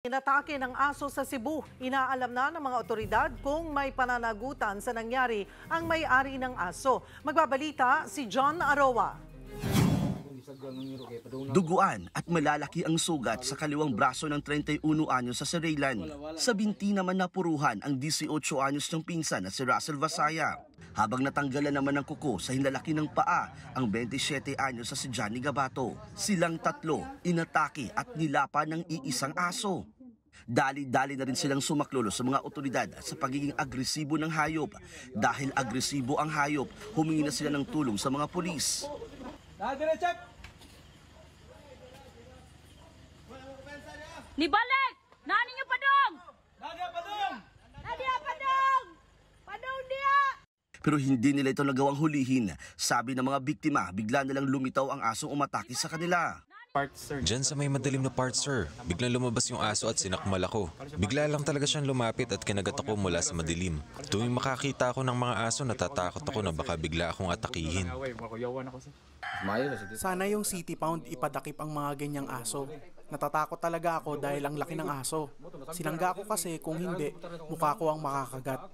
Inatake ng aso sa Cebu. Inaalam na ng mga otoridad kung may pananagutan sa nangyari ang may-ari ng aso. Magbabalita si John Aroa. Duguan at malalaki ang sugat sa kaliwang braso ng 31 anyos sa Sereylan. Sa binti naman napuruhan ang 18 anyos niyang pinsan na si Russell Vasaya. Habang natanggalan naman ng kuko sa hinlalaki ng paa ang 27 anyos sa si Johnny Gabato. Silang tatlo inatake at nilapan ng iisang aso. Dali-dali na rin silang sumaklolo sa mga otoridad sa pagiging agresibo ng hayop. Dahil agresibo ang hayop, humingi na sila ng tulong sa mga pulis. Nibalik! Nani nyo padong! Nadia padong! Padong dia! Pero hindi nila ito nagawang hulihin. Sabi ng mga biktima, bigla nilang lumitaw ang asong umatake sa kanila. Diyan sa may madilim na part, sir. Biglang lumabas yung aso at sinakmal ako. Bigla lang talaga siyang lumapit at kinagat ako mula sa madilim. Tuwing makakita ako ng mga aso, natatakot ako na baka bigla akong atakihin. Sana yung City Pound ipadakip ang mga ganyang aso. Natatakot talaga ako dahil ang laki ng aso. Sinangga ako kasi kung hindi, mukha ko ang makakagat.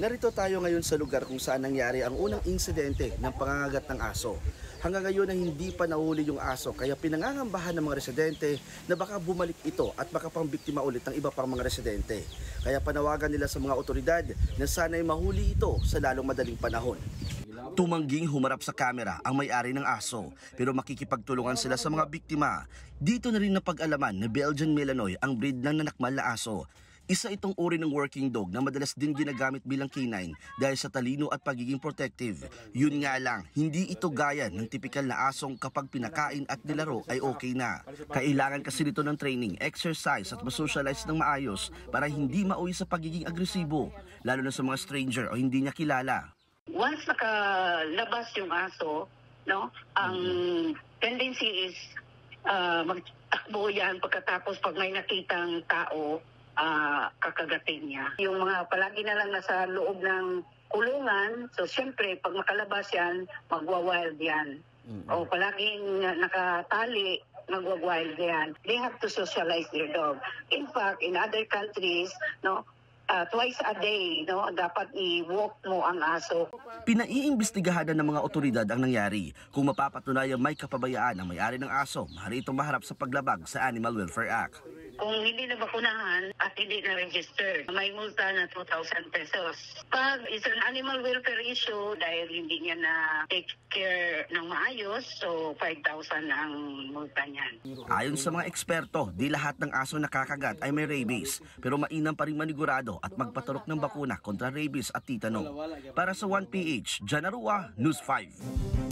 Narito tayo ngayon sa lugar kung saan nangyari ang unang insidente ng pangangagat ng aso. Hanggang ngayon ay hindi pa nahuli yung aso kaya pinangangambahan ng mga residente na baka bumalik ito at baka pang biktima ulit ng iba pang mga residente. Kaya panawagan nila sa mga otoridad na sana'y mahuli ito sa lalong madaling panahon. Tumangging humarap sa kamera ang may-ari ng aso pero makikipagtulungan sila sa mga biktima. Dito na rin napag-alaman na Belgian Malinois ang breed ng nanakmal na aso. Isa itong uri ng working dog na madalas din ginagamit bilang canine dahil sa talino at pagiging protective. Yun nga lang, hindi ito gaya ng tipikal na asong kapag pinakain at nilaro ay okay na. Kailangan kasi nito ng training, exercise at masocialize ng maayos para hindi mauwi sa pagiging agresibo, lalo na sa mga stranger o hindi niya kilala. Once nakalabas yung aso, no, ang tendency is magtakbo yan pagkatapos pag may nakitang tao, kakagatin niya. Yung mga palagi na lang nasa loob ng kulungan, so siyempre pag makalabas yan, magwa-wild yan. O palaging nakatali, magwa-wild yan. They have to socialize their dog. In fact, in other countries, no, twice a day, no, dapat i-walk mo ang aso. Pinaiimbestigahan ng mga otoridad ang nangyari. Kung mapapatunayang may kapabayaan ang may-ari ng aso, maaari itong maharap sa paglabag sa Animal Welfare Act. Kung hindi na bakunahan at hindi na registered, may multa na 2,000 pesos. Pag is an animal welfare issue dahil hindi niya na take care ng maayos, so 5,000 ang multa niyan. Ayon sa mga eksperto, di lahat ng aso nakakagat ay may rabies, pero mainam pa rin manigurado at magpaturok ng bakuna kontra rabies at titano. Para sa 1PH, John Aroa, News 5.